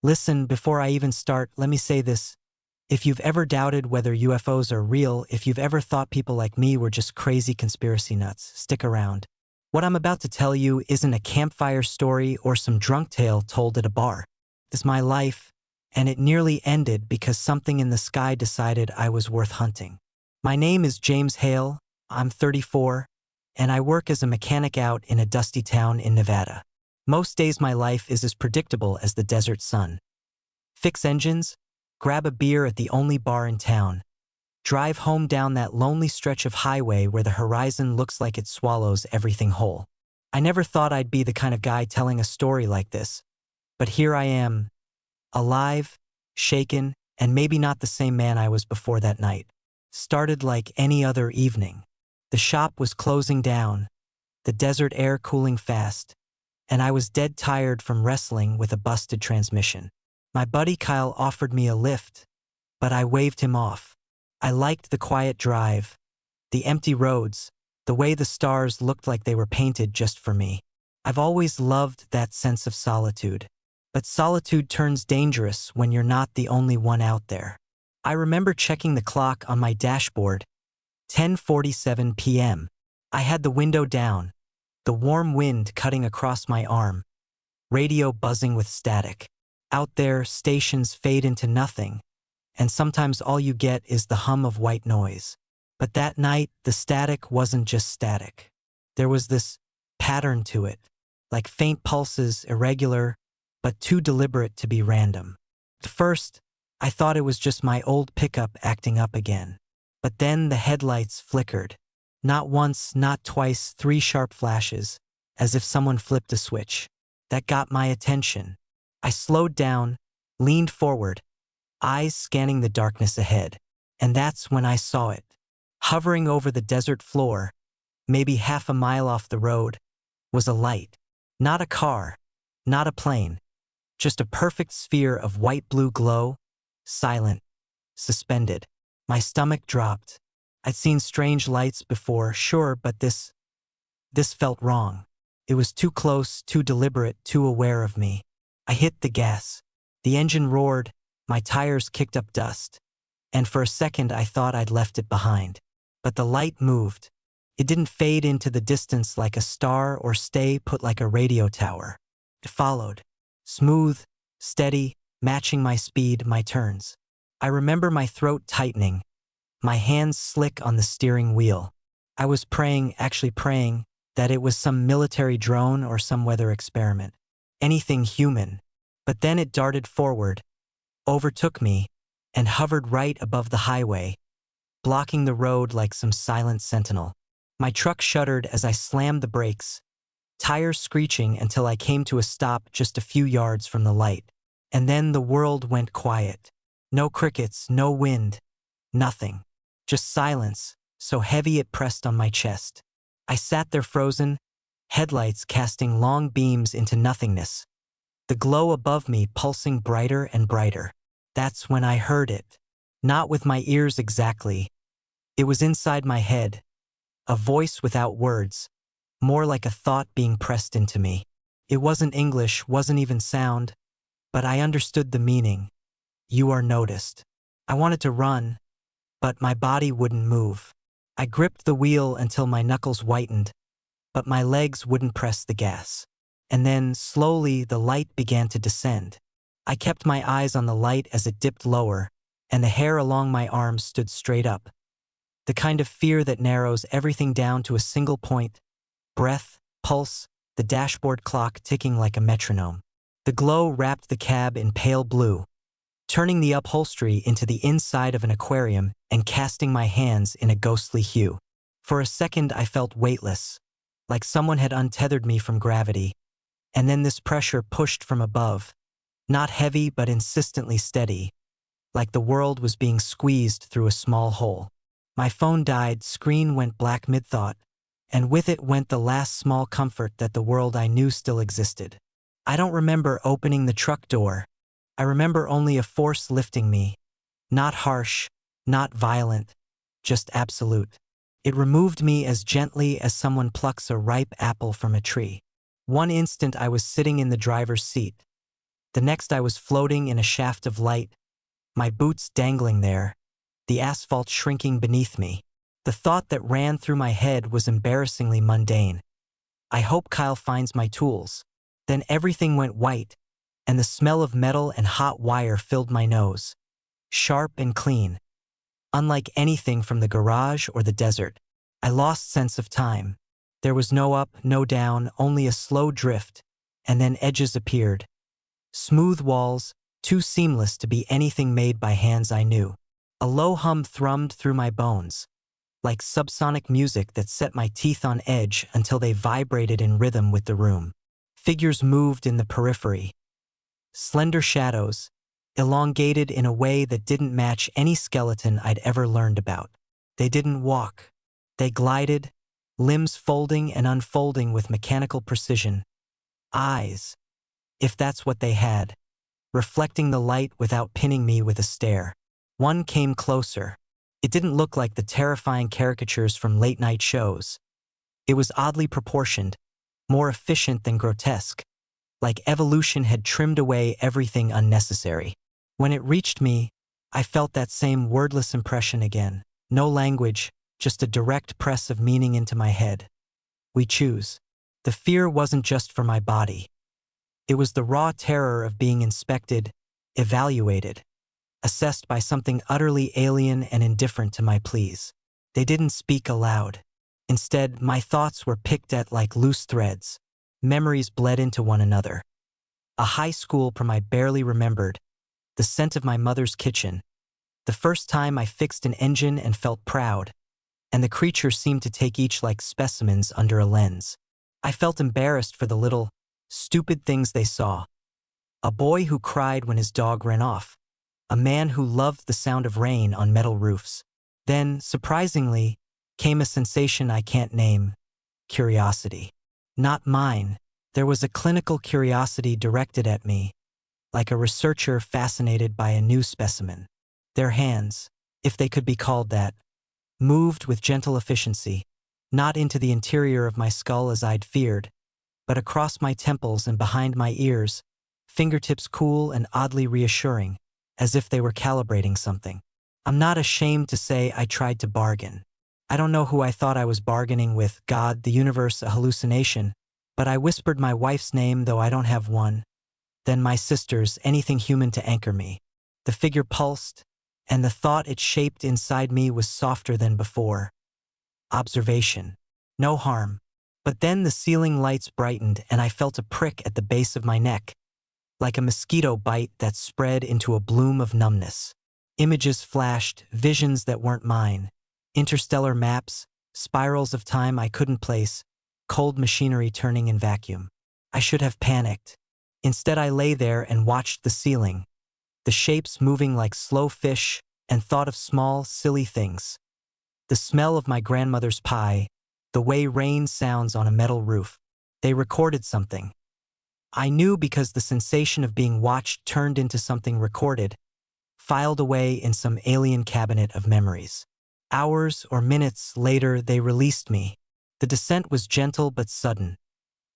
Listen, before I even start, let me say this. If you've ever doubted whether UFOs are real, if you've ever thought people like me were just crazy conspiracy nuts, stick around. What I'm about to tell you isn't a campfire story or some drunk tale told at a bar. It's my life, and it nearly ended because something in the sky decided I was worth hunting. My name is James Hale, I'm 34, and I work as a mechanic out in a dusty town in Nevada. Most days my life is as predictable as the desert sun. Fix engines, grab a beer at the only bar in town, drive home down that lonely stretch of highway where the horizon looks like it swallows everything whole. I never thought I'd be the kind of guy telling a story like this, but here I am, alive, shaken, and maybe not the same man I was before that night. Started like any other evening. The shop was closing down, the desert air cooling fast, and I was dead tired from wrestling with a busted transmission. My buddy Kyle offered me a lift, but I waved him off. I liked the quiet drive, the empty roads, the way the stars looked like they were painted just for me. I've always loved that sense of solitude. But solitude turns dangerous when you're not the only one out there. I remember checking the clock on my dashboard, 10:47 p.m. I had the window down, the warm wind cutting across my arm, radio buzzing with static. Out there, stations fade into nothing, and sometimes all you get is the hum of white noise. But that night, the static wasn't just static. There was this pattern to it, like faint pulses, irregular, but too deliberate to be random. At first, I thought it was just my old pickup acting up again. But then the headlights flickered. Not once, not twice, 3 sharp flashes, as if someone flipped a switch. That got my attention. I slowed down, leaned forward, eyes scanning the darkness ahead. And that's when I saw it. Hovering over the desert floor, maybe half a mile off the road, was a light. Not a car, not a plane, just a perfect sphere of white-blue glow, silent, suspended. My stomach dropped. I'd seen strange lights before, sure, but this felt wrong. It was too close, too deliberate, too aware of me. I hit the gas. The engine roared, my tires kicked up dust. And for a second I thought I'd left it behind. But the light moved. It didn't fade into the distance like a star or stay put like a radio tower. It followed. Smooth, steady, matching my speed, my turns. I remember my throat tightening, my hands slick on the steering wheel. I was praying, actually praying, that it was some military drone or some weather experiment. Anything human. But then it darted forward, overtook me, and hovered right above the highway, blocking the road like some silent sentinel. My truck shuddered as I slammed the brakes, tires screeching until I came to a stop just a few yards from the light. And then the world went quiet. No crickets, no wind, nothing. Just silence, so heavy it pressed on my chest. I sat there frozen, headlights casting long beams into nothingness. The glow above me pulsing brighter and brighter. That's when I heard it. Not with my ears exactly. It was inside my head. A voice without words. More like a thought being pressed into me. It wasn't English, wasn't even sound, but I understood the meaning. You are noticed. I wanted to run, but my body wouldn't move. I gripped the wheel until my knuckles whitened, but my legs wouldn't press the gas. And then, slowly, the light began to descend. I kept my eyes on the light as it dipped lower, and the hair along my arms stood straight up. The kind of fear that narrows everything down to a single point. Breath, pulse, the dashboard clock ticking like a metronome. The glow wrapped the cab in pale blue, turning the upholstery into the inside of an aquarium and casting my hands in a ghostly hue. For a second I felt weightless, like someone had untethered me from gravity, and then this pressure pushed from above, not heavy but insistently steady, like the world was being squeezed through a small hole. My phone died, screen went black mid-thought, and with it went the last small comfort that the world I knew still existed. I don't remember opening the truck door. I remember only a force lifting me. Not harsh, not violent, just absolute. It removed me as gently as someone plucks a ripe apple from a tree. One instant I was sitting in the driver's seat. The next I was floating in a shaft of light, my boots dangling there, the asphalt shrinking beneath me. The thought that ran through my head was embarrassingly mundane. I hope Kyle finds my tools. Then everything went white, and the smell of metal and hot wire filled my nose. Sharp and clean. Unlike anything from the garage or the desert. I lost sense of time. There was no up, no down, only a slow drift, and then edges appeared. Smooth walls, too seamless to be anything made by hands I knew. A low hum thrummed through my bones, like subsonic music that set my teeth on edge until they vibrated in rhythm with the room. Figures moved in the periphery. Slender shadows, elongated in a way that didn't match any skeleton I'd ever learned about. They didn't walk. They glided, limbs folding and unfolding with mechanical precision. Eyes, if that's what they had, reflecting the light without pinning me with a stare. One came closer. It didn't look like the terrifying caricatures from late-night shows. It was oddly proportioned, more efficient than grotesque, like evolution had trimmed away everything unnecessary. When it reached me, I felt that same wordless impression again. No language, just a direct press of meaning into my head. We choose. The fear wasn't just for my body. It was the raw terror of being inspected, evaluated, assessed by something utterly alien and indifferent to my pleas. They didn't speak aloud. Instead, my thoughts were picked at like loose threads. Memories bled into one another. A high school prom I barely remembered, the scent of my mother's kitchen, the first time I fixed an engine and felt proud, and the creatures seemed to take each like specimens under a lens. I felt embarrassed for the little, stupid things they saw. A boy who cried when his dog ran off. A man who loved the sound of rain on metal roofs. Then, surprisingly, came a sensation I can't name. Curiosity. Not mine. There was a clinical curiosity directed at me, like a researcher fascinated by a new specimen. Their hands, if they could be called that, moved with gentle efficiency, not into the interior of my skull as I'd feared, but across my temples and behind my ears, fingertips cool and oddly reassuring, as if they were calibrating something. I'm not ashamed to say I tried to bargain. I don't know who I thought I was bargaining with, God, the universe, a hallucination, but I whispered my wife's name, though I don't have one, then my sister's, anything human to anchor me. The figure pulsed, and the thought it shaped inside me was softer than before. Observation. No harm. But then the ceiling lights brightened and I felt a prick at the base of my neck, like a mosquito bite that spread into a bloom of numbness. Images flashed, visions that weren't mine. Interstellar maps, spirals of time I couldn't place, cold machinery turning in vacuum. I should have panicked. Instead I lay there and watched the ceiling, the shapes moving like slow fish, and thought of small, silly things. The smell of my grandmother's pie, the way rain sounds on a metal roof. They recorded something. I knew because the sensation of being watched turned into something recorded, filed away in some alien cabinet of memories. Hours or minutes later, they released me. The descent was gentle but sudden,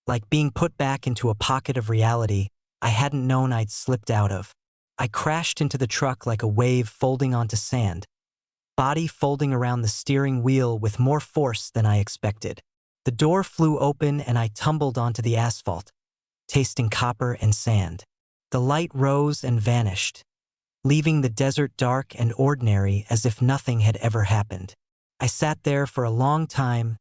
like being put back into a pocket of reality I hadn't known I'd slipped out of. I crashed into the truck like a wave folding onto sand, body folding around the steering wheel with more force than I expected. The door flew open and I tumbled onto the asphalt, tasting copper and sand. The light rose and vanished, leaving the desert dark and ordinary as if nothing had ever happened. I sat there for a long time,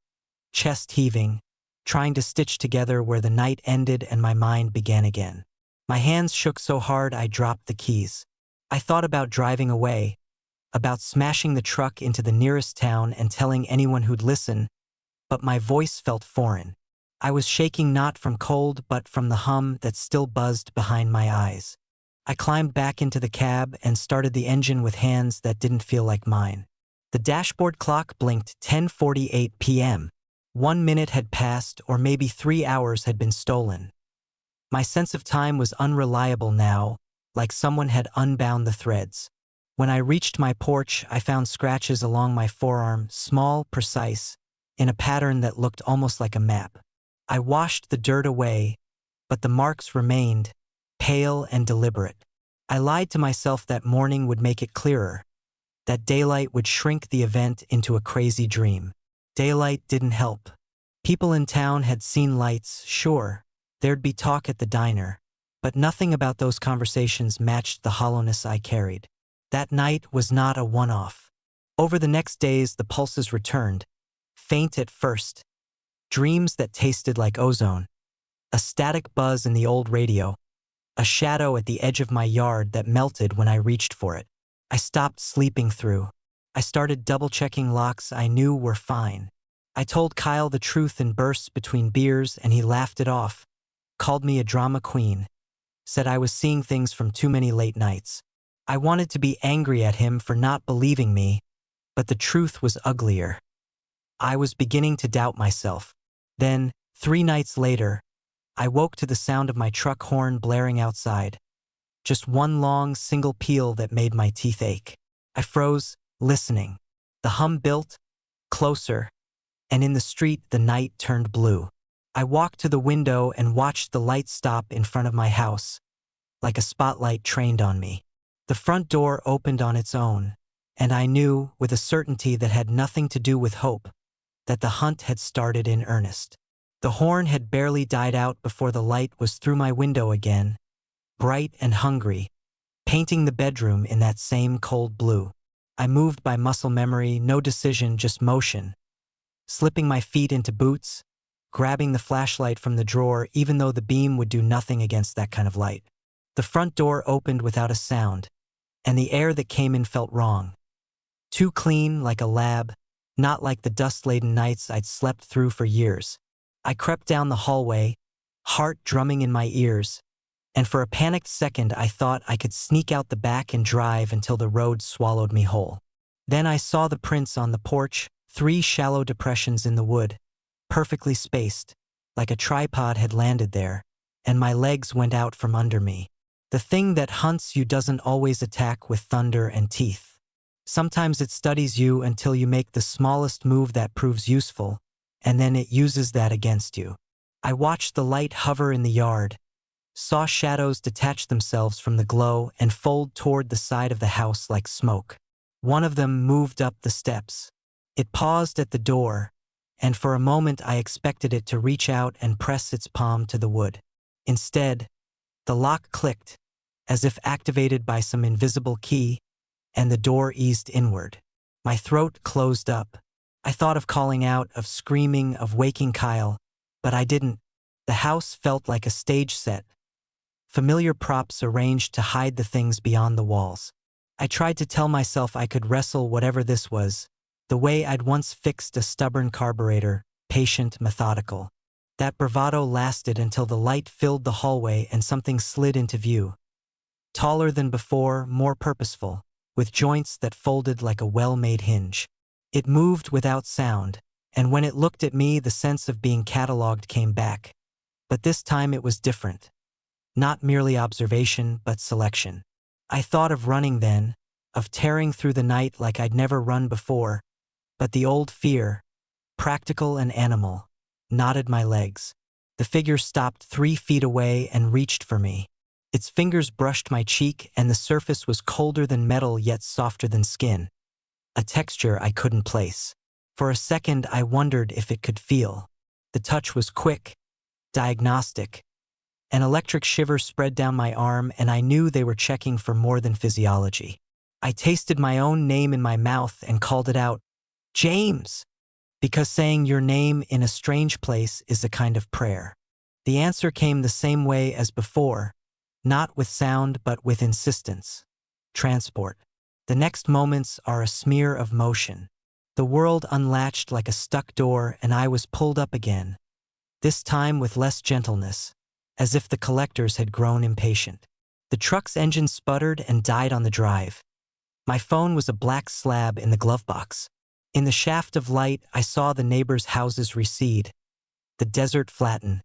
chest heaving, trying to stitch together where the night ended and my mind began again. My hands shook so hard I dropped the keys. I thought about driving away, about smashing the truck into the nearest town and telling anyone who'd listen, but my voice felt foreign. I was shaking not from cold but from the hum that still buzzed behind my eyes. I climbed back into the cab and started the engine with hands that didn't feel like mine. The dashboard clock blinked 10:48 p.m. 1 minute had passed, or maybe 3 hours had been stolen. My sense of time was unreliable now, like someone had unbound the threads. When I reached my porch, I found scratches along my forearm, small, precise, in a pattern that looked almost like a map. I washed the dirt away, but the marks remained, pale and deliberate. I lied to myself that morning would make it clearer, that daylight would shrink the event into a crazy dream. Daylight didn't help. People in town had seen lights, sure. There'd be talk at the diner. But nothing about those conversations matched the hollowness I carried. That night was not a one-off. Over the next days, the pulses returned, faint at first. Dreams that tasted like ozone. A static buzz in the old radio. A shadow at the edge of my yard that melted when I reached for it. I stopped sleeping through. I started double-checking locks I knew were fine. I told Kyle the truth in bursts between beers and he laughed it off, called me a drama queen, said I was seeing things from too many late nights. I wanted to be angry at him for not believing me, but the truth was uglier. I was beginning to doubt myself. Then, 3 nights later, I woke to the sound of my truck horn blaring outside. Just one long, single peal that made my teeth ache. I froze, listening. The hum built, closer, and in the street the night turned blue. I walked to the window and watched the light stop in front of my house, like a spotlight trained on me. The front door opened on its own, and I knew, with a certainty that had nothing to do with hope, that the hunt had started in earnest. The horn had barely died out before the light was through my window again, bright and hungry, painting the bedroom in that same cold blue. I moved by muscle memory, no decision, just motion. Slipping my feet into boots, grabbing the flashlight from the drawer even though the beam would do nothing against that kind of light. The front door opened without a sound, and the air that came in felt wrong. Too clean, like a lab, not like the dust-laden nights I'd slept through for years. I crept down the hallway, heart drumming in my ears, and for a panicked second I thought I could sneak out the back and drive until the road swallowed me whole. Then I saw the prints on the porch, 3 shallow depressions in the wood, perfectly spaced, like a tripod had landed there, and my legs went out from under me. The thing that hunts you doesn't always attack with thunder and teeth. Sometimes it studies you until you make the smallest move that proves useful, and then it uses that against you. I watched the light hover in the yard, saw shadows detach themselves from the glow and fold toward the side of the house like smoke. One of them moved up the steps. It paused at the door, and for a moment I expected it to reach out and press its palm to the wood. Instead, the lock clicked, as if activated by some invisible key, and the door eased inward. My throat closed up. I thought of calling out, of screaming, of waking Kyle, but I didn't. The house felt like a stage set, familiar props arranged to hide the things beyond the walls. I tried to tell myself I could wrestle whatever this was, the way I'd once fixed a stubborn carburetor, patient, methodical. That bravado lasted until the light filled the hallway and something slid into view. Taller than before, more purposeful, with joints that folded like a well-made hinge. It moved without sound, and when it looked at me, the sense of being cataloged came back. But this time it was different. Not merely observation, but selection. I thought of running then, of tearing through the night like I'd never run before, but the old fear, practical and animal, knotted my legs. The figure stopped 3 feet away and reached for me. Its fingers brushed my cheek, and the surface was colder than metal yet softer than skin. A texture I couldn't place. For a second I wondered if it could feel. The touch was quick, diagnostic. An electric shiver spread down my arm, and I knew they were checking for more than physiology. I tasted my own name in my mouth and called it out, "James!" Because saying your name in a strange place is a kind of prayer. The answer came the same way as before, not with sound but with insistence. Transport. The next moments are a smear of motion. The world unlatched like a stuck door, and I was pulled up again, this time with less gentleness, as if the collectors had grown impatient. The truck's engine sputtered and died on the drive. My phone was a black slab in the glove box. In the shaft of light, I saw the neighbors' houses recede, the desert flatten,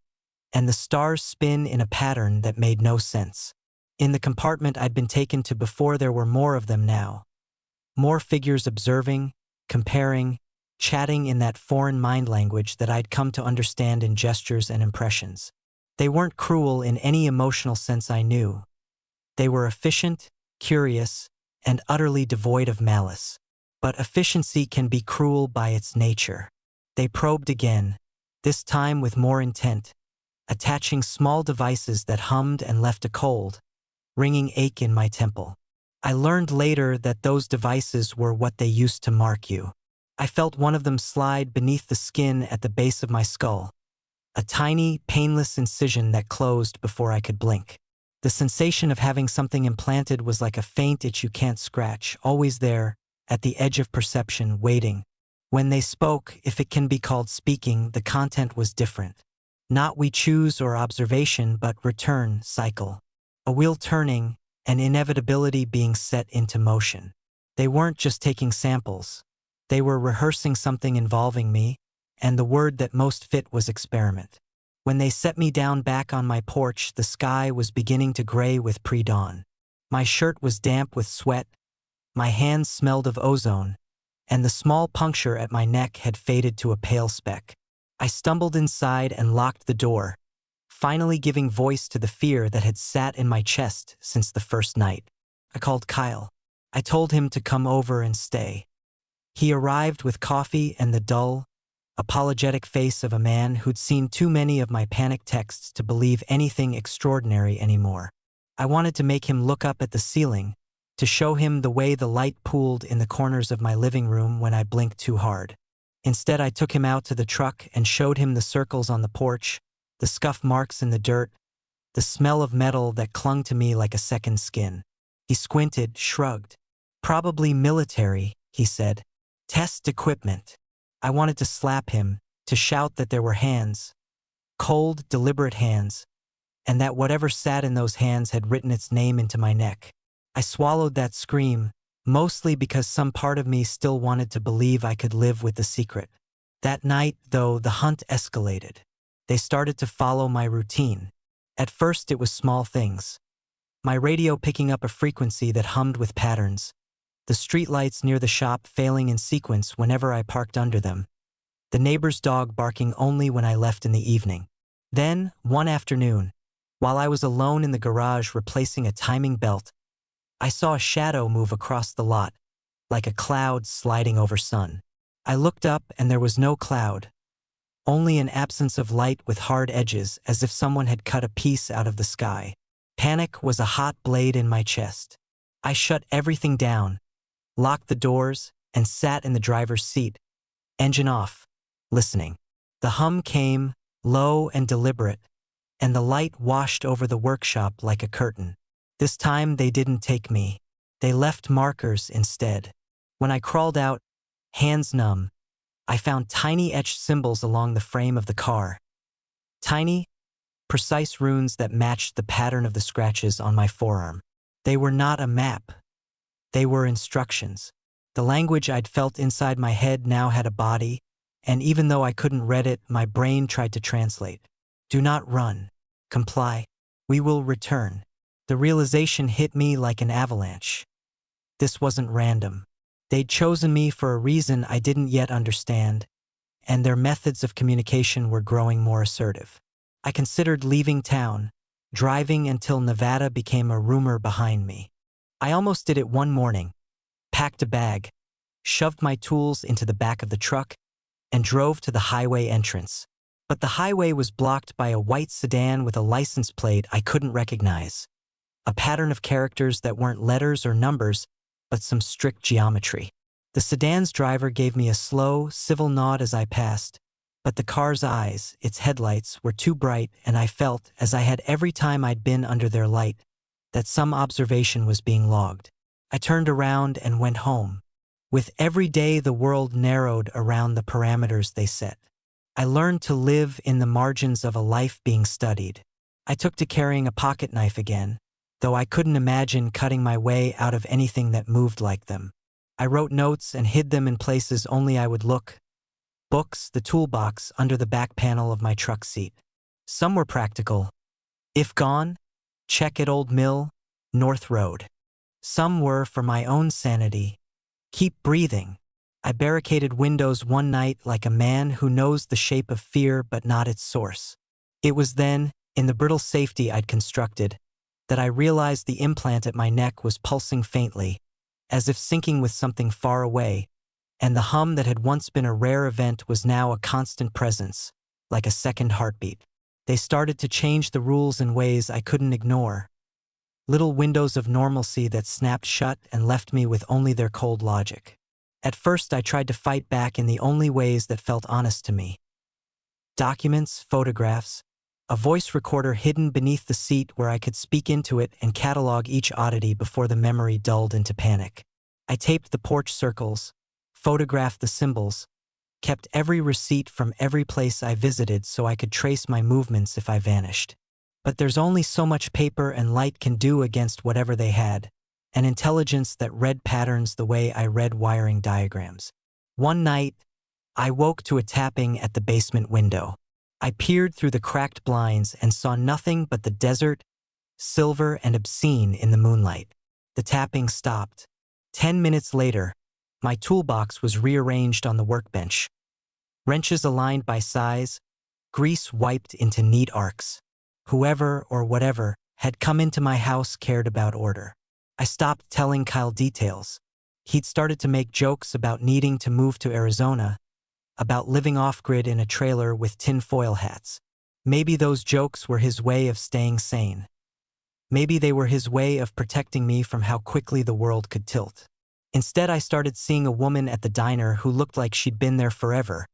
and the stars spin in a pattern that made no sense. In the compartment I'd been taken to before, there were more of them now. More figures observing, comparing, chatting in that foreign mind language that I'd come to understand in gestures and impressions. They weren't cruel in any emotional sense I knew. They were efficient, curious, and utterly devoid of malice. But efficiency can be cruel by its nature. They probed again, this time with more intent, attaching small devices that hummed and left a cold, ringing ache in my temple. I learned later that those devices were what they used to mark you. I felt one of them slide beneath the skin at the base of my skull, a tiny, painless incision that closed before I could blink. The sensation of having something implanted was like a faint itch you can't scratch, always there, at the edge of perception, waiting. When they spoke, if it can be called speaking, the content was different. Not we choose or observation, but return, cycle. A wheel turning, an inevitability being set into motion. They weren't just taking samples. They were rehearsing something involving me, and the word that most fit was experiment. When they set me down back on my porch, the sky was beginning to gray with pre-dawn. My shirt was damp with sweat, my hands smelled of ozone, and the small puncture at my neck had faded to a pale speck. I stumbled inside and locked the door, finally giving voice to the fear that had sat in my chest since the first night. I called Kyle. I told him to come over and stay. He arrived with coffee and the dull, apologetic face of a man who'd seen too many of my panic texts to believe anything extraordinary anymore. I wanted to make him look up at the ceiling, to show him the way the light pooled in the corners of my living room when I blinked too hard. Instead, I took him out to the truck and showed him the circles on the porch, the scuff marks in the dirt, the smell of metal that clung to me like a second skin. He squinted, shrugged. Probably military, he said. Test equipment. I wanted to slap him, to shout that there were hands, cold, deliberate hands, and that whatever sat in those hands had written its name into my neck. I swallowed that scream, mostly because some part of me still wanted to believe I could live with the secret. That night, though, the hunt escalated. They started to follow my routine. At first, it was small things. My radio picking up a frequency that hummed with patterns, the streetlights near the shop failing in sequence whenever I parked under them, the neighbor's dog barking only when I left in the evening. Then, one afternoon, while I was alone in the garage replacing a timing belt, I saw a shadow move across the lot, like a cloud sliding over sun. I looked up and there was no cloud, only an absence of light with hard edges, as if someone had cut a piece out of the sky. Panic was a hot blade in my chest. I shut everything down, locked the doors, and sat in the driver's seat, engine off, listening. The hum came, low and deliberate, and the light washed over the workshop like a curtain. This time they didn't take me. They left markers instead. When I crawled out, hands numb, I found tiny etched symbols along the frame of the car. Tiny, precise runes that matched the pattern of the scratches on my forearm. They were not a map. They were instructions. The language I'd felt inside my head now had a body, and even though I couldn't read it, my brain tried to translate. Do not run. Comply. We will return. The realization hit me like an avalanche. This wasn't random. They'd chosen me for a reason I didn't yet understand, and their methods of communication were growing more assertive. I considered leaving town, driving until Nevada became a rumor behind me. I almost did it one morning, packed a bag, shoved my tools into the back of the truck, and drove to the highway entrance. But the highway was blocked by a white sedan with a license plate I couldn't recognize. A pattern of characters that weren't letters or numbers, but some strict geometry. The sedan's driver gave me a slow, civil nod as I passed, but the car's eyes, its headlights, were too bright, and I felt, as I had every time I'd been under their light, that some observation was being logged. I turned around and went home. With every day, the world narrowed around the parameters they set. I learned to live in the margins of a life being studied. I took to carrying a pocket knife again, though I couldn't imagine cutting my way out of anything that moved like them. I wrote notes and hid them in places only I would look. Books, the toolbox under the back panel of my truck seat. Some were practical. If gone, check at Old Mill, North Road. Some were for my own sanity. Keep breathing. I barricaded windows one night like a man who knows the shape of fear but not its source. It was then, in the brittle safety I'd constructed, that I realized the implant at my neck was pulsing faintly, as if syncing with something far away, and the hum that had once been a rare event was now a constant presence, like a second heartbeat. They started to change the rules in ways I couldn't ignore. Little windows of normalcy that snapped shut and left me with only their cold logic. At first I tried to fight back in the only ways that felt honest to me. Documents, photographs, a voice recorder hidden beneath the seat where I could speak into it and catalog each oddity before the memory dulled into panic. I taped the porch circles, photographed the symbols, kept every receipt from every place I visited so I could trace my movements if I vanished. But there's only so much paper and light can do against whatever they had, an intelligence that read patterns the way I read wiring diagrams. One night, I woke to a tapping at the basement window. I peered through the cracked blinds and saw nothing but the desert, silver and obscene in the moonlight. The tapping stopped. 10 minutes later, my toolbox was rearranged on the workbench. Wrenches aligned by size, grease wiped into neat arcs. Whoever or whatever had come into my house cared about order. I stopped telling Kyle details. He'd started to make jokes about needing to move to Arizona, about living off-grid in a trailer with tinfoil hats. Maybe those jokes were his way of staying sane. Maybe they were his way of protecting me from how quickly the world could tilt. Instead, I started seeing a woman at the diner who looked like she'd been there forever.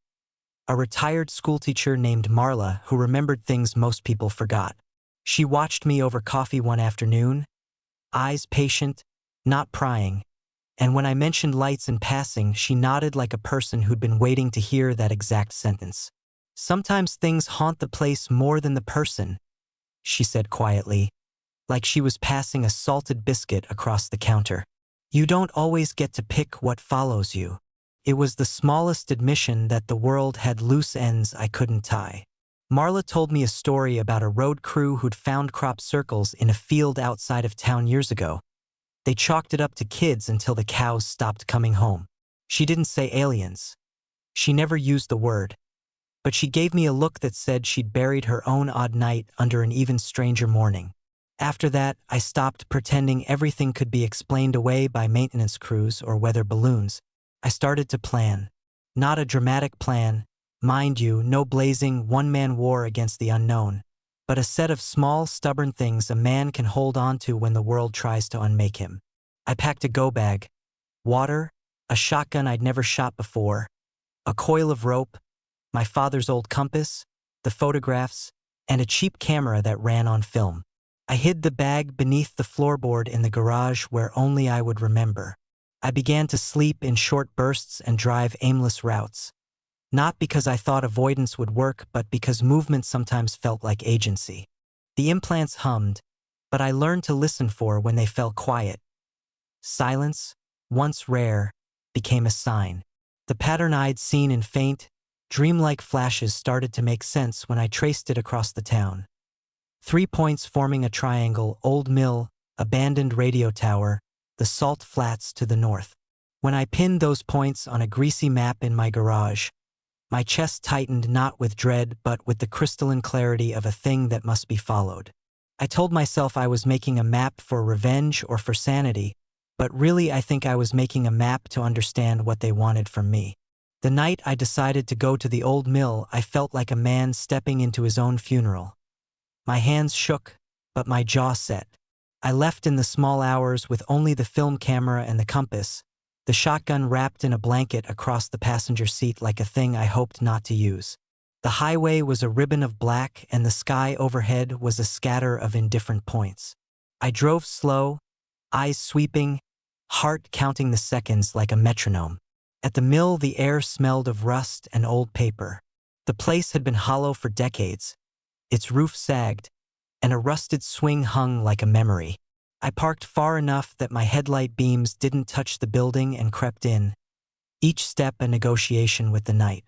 A retired schoolteacher named Marla who remembered things most people forgot. She watched me over coffee one afternoon, eyes patient, not prying, and when I mentioned lights in passing, she nodded like a person who'd been waiting to hear that exact sentence. "Sometimes things haunt the place more than the person," she said quietly, like she was passing a salted biscuit across the counter. "You don't always get to pick what follows you." It was the smallest admission that the world had loose ends I couldn't tie. Marla told me a story about a road crew who'd found crop circles in a field outside of town years ago. They chalked it up to kids until the cows stopped coming home. She didn't say aliens. She never used the word. But she gave me a look that said she'd buried her own odd night under an even stranger morning. After that, I stopped pretending everything could be explained away by maintenance crews or weather balloons. I started to plan. Not a dramatic plan, mind you, no blazing one-man war against the unknown, but a set of small, stubborn things a man can hold on to when the world tries to unmake him. I packed a go-bag, water, a shotgun I'd never shot before, a coil of rope, my father's old compass, the photographs, and a cheap camera that ran on film. I hid the bag beneath the floorboard in the garage where only I would remember. I began to sleep in short bursts and drive aimless routes. Not because I thought avoidance would work, but because movement sometimes felt like agency. The implants hummed, but I learned to listen for when they fell quiet. Silence, once rare, became a sign. The pattern I'd seen in faint, dreamlike flashes started to make sense when I traced it across the town. 3 points forming a triangle: old mill, abandoned radio tower, the salt flats to the north. When I pinned those points on a greasy map in my garage, my chest tightened not with dread but with the crystalline clarity of a thing that must be followed. I told myself I was making a map for revenge or for sanity, but really I think I was making a map to understand what they wanted from me. The night I decided to go to the old mill, I felt like a man stepping into his own funeral. My hands shook, but my jaw set. I left in the small hours with only the film camera and the compass, the shotgun wrapped in a blanket across the passenger seat like a thing I hoped not to use. The highway was a ribbon of black and the sky overhead was a scatter of indifferent points. I drove slow, eyes sweeping, heart counting the seconds like a metronome. At the mill, the air smelled of rust and old paper. The place had been hollow for decades. Its roof sagged, and a rusted swing hung like a memory. I parked far enough that my headlight beams didn't touch the building and crept in, each step a negotiation with the night.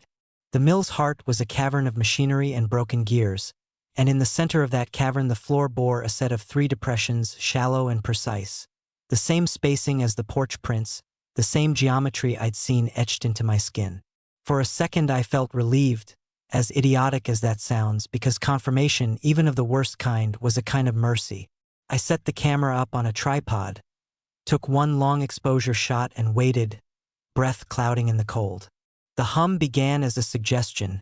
The mill's heart was a cavern of machinery and broken gears, and in the center of that cavern the floor bore a set of 3 depressions, shallow and precise. The same spacing as the porch prints, the same geometry I'd seen etched into my skin. For a second I felt relieved, as idiotic as that sounds, because confirmation, even of the worst kind, was a kind of mercy. I set the camera up on a tripod, took one long exposure shot and waited, breath clouding in the cold. The hum began as a suggestion,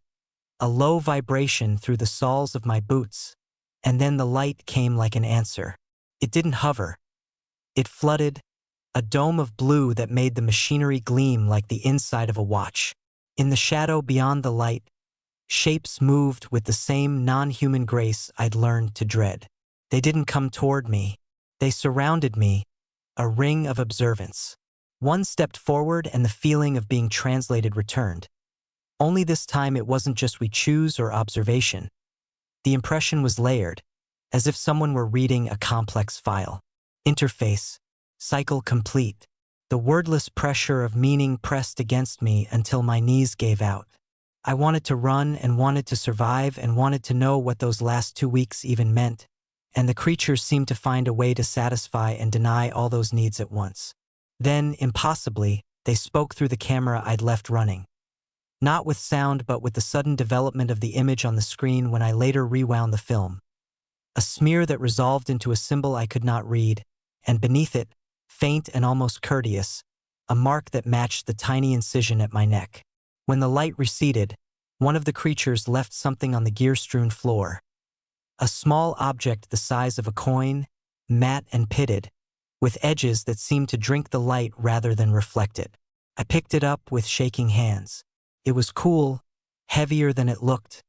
a low vibration through the soles of my boots, and then the light came like an answer. It didn't hover. It flooded, a dome of blue that made the machinery gleam like the inside of a watch. In the shadow beyond the light, shapes moved with the same non-human grace I'd learned to dread. They didn't come toward me. They surrounded me, a ring of observance. One stepped forward and the feeling of being translated returned. Only this time it wasn't just we choose or observation. The impression was layered, as if someone were reading a complex file. Interface, cycle complete. The wordless pressure of meaning pressed against me until my knees gave out. I wanted to run and wanted to survive and wanted to know what those last 2 weeks even meant, and the creatures seemed to find a way to satisfy and deny all those needs at once. Then, impossibly, they spoke through the camera I'd left running. Not with sound, but with the sudden development of the image on the screen when I later rewound the film. A smear that resolved into a symbol I could not read, and beneath it, faint and almost courteous, a mark that matched the tiny incision at my neck. When the light receded, one of the creatures left something on the gear-strewn floor. A small object the size of a coin, matte and pitted, with edges that seemed to drink the light rather than reflect it. I picked it up with shaking hands. It was cool, heavier than it looked,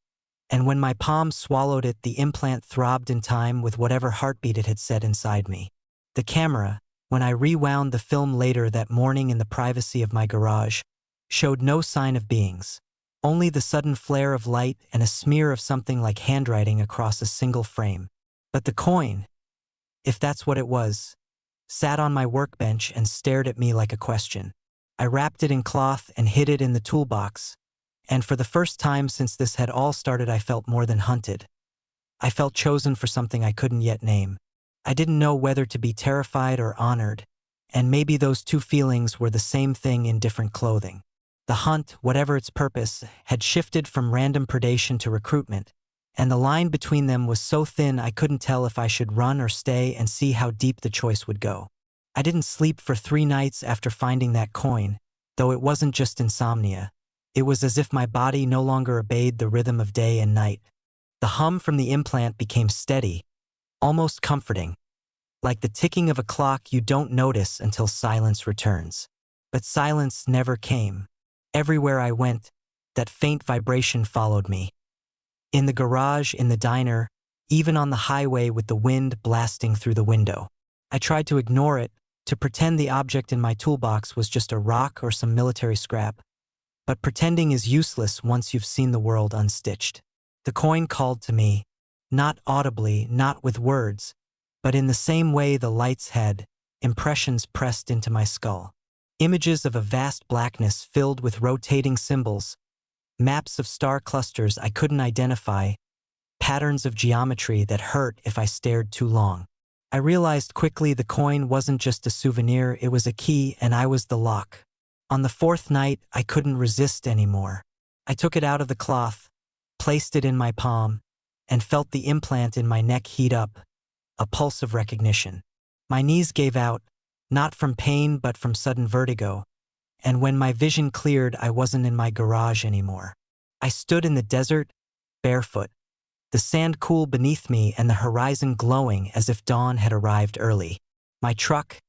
and when my palm swallowed it, the implant throbbed in time with whatever heartbeat it had set inside me. The camera, when I rewound the film later that morning in the privacy of my garage, showed no sign of beings, only the sudden flare of light and a smear of something like handwriting across a single frame. But the coin, if that's what it was, sat on my workbench and stared at me like a question. I wrapped it in cloth and hid it in the toolbox, and for the first time since this had all started, I felt more than hunted. I felt chosen for something I couldn't yet name. I didn't know whether to be terrified or honored, and maybe those two feelings were the same thing in different clothing. The hunt, whatever its purpose, had shifted from random predation to recruitment, and the line between them was so thin I couldn't tell if I should run or stay and see how deep the choice would go. I didn't sleep for 3 nights after finding that coin, though it wasn't just insomnia. It was as if my body no longer obeyed the rhythm of day and night. The hum from the implant became steady, almost comforting, like the ticking of a clock you don't notice until silence returns. But silence never came. Everywhere I went, that faint vibration followed me. In the garage, in the diner, even on the highway with the wind blasting through the window. I tried to ignore it, to pretend the object in my toolbox was just a rock or some military scrap. But pretending is useless once you've seen the world unstitched. The coin called to me, not audibly, not with words, but in the same way the lights had, impressions pressed into my skull. Images of a vast blackness filled with rotating symbols, maps of star clusters I couldn't identify, patterns of geometry that hurt if I stared too long. I realized quickly the coin wasn't just a souvenir, it was a key, and I was the lock. On the 4th night, I couldn't resist anymore. I took it out of the cloth, placed it in my palm, and felt the implant in my neck heat up, a pulse of recognition. My knees gave out, not from pain but from sudden vertigo, and when my vision cleared, I wasn't in my garage anymore. I stood in the desert, barefoot, the sand cool beneath me and the horizon glowing as if dawn had arrived early. My truck,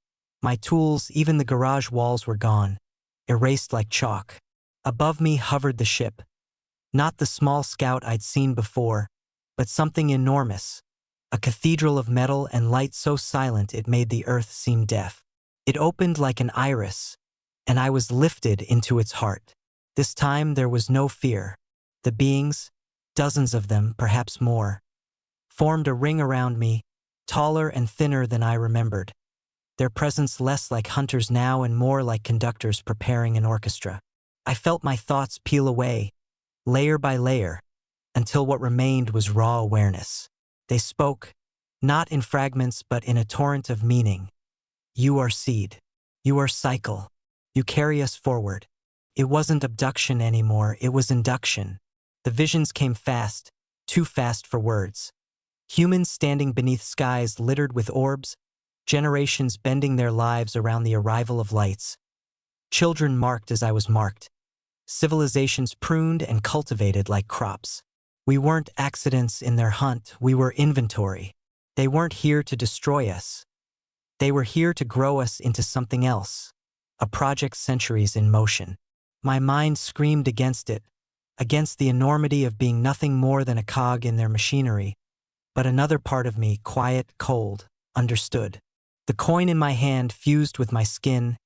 my tools, even the garage walls were gone, erased like chalk. Above me hovered the ship, not the small scout I'd seen before, but something enormous, a cathedral of metal and light so silent it made the earth seem deaf. It opened like an iris, and I was lifted into its heart. This time there was no fear. The beings, dozens of them, perhaps more, formed a ring around me, taller and thinner than I remembered, their presence less like hunters now and more like conductors preparing an orchestra. I felt my thoughts peel away, layer by layer, until what remained was raw awareness. They spoke, not in fragments but in a torrent of meaning. You are seed. You are cycle. You carry us forward. It wasn't abduction anymore, it was induction. The visions came fast, too fast for words. Humans standing beneath skies littered with orbs, generations bending their lives around the arrival of lights. Children marked as I was marked. Civilizations pruned and cultivated like crops. We weren't accidents in their hunt, we were inventory. They weren't here to destroy us. They were here to grow us into something else. A project centuries in motion. My mind screamed against it, against the enormity of being nothing more than a cog in their machinery. But another part of me, quiet, cold, understood. The coin in my hand fused with my skin,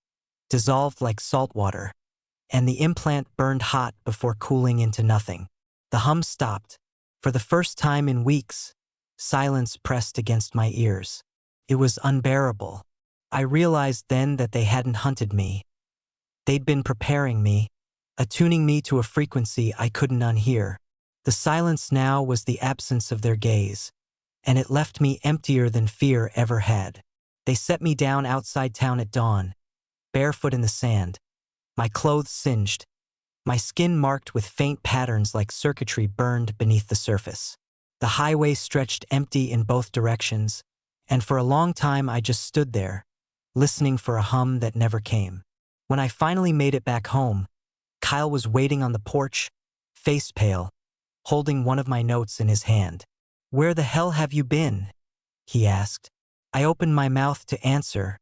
dissolved like salt water, and the implant burned hot before cooling into nothing. The hum stopped. For the first time in weeks, silence pressed against my ears. It was unbearable. I realized then that they hadn't hunted me. They'd been preparing me, attuning me to a frequency I couldn't unhear. The silence now was the absence of their gaze, and it left me emptier than fear ever had. They set me down outside town at dawn, barefoot in the sand, my clothes singed, my skin marked with faint patterns like circuitry burned beneath the surface. The highway stretched empty in both directions, and for a long time I just stood there, listening for a hum that never came. When I finally made it back home, Kyle was waiting on the porch, face pale, holding one of my notes in his hand. "Where the hell have you been?" he asked. I opened my mouth to answer,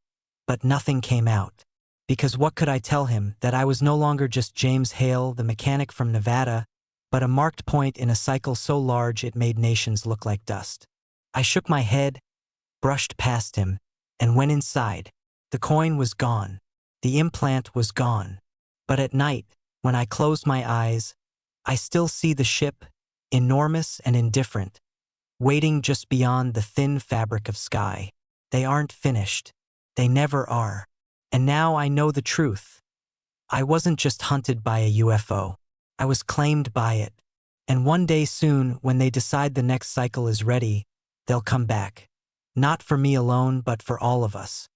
but nothing came out. Because what could I tell him? That I was no longer just James Hale, the mechanic from Nevada, but a marked point in a cycle so large it made nations look like dust. I shook my head, brushed past him, and went inside. The coin was gone. The implant was gone. But at night, when I close my eyes, I still see the ship, enormous and indifferent, waiting just beyond the thin fabric of sky. They aren't finished. They never are. And now I know the truth. I wasn't just hunted by a UFO. I was claimed by it. And one day soon, when they decide the next cycle is ready, they'll come back. Not for me alone, but for all of us.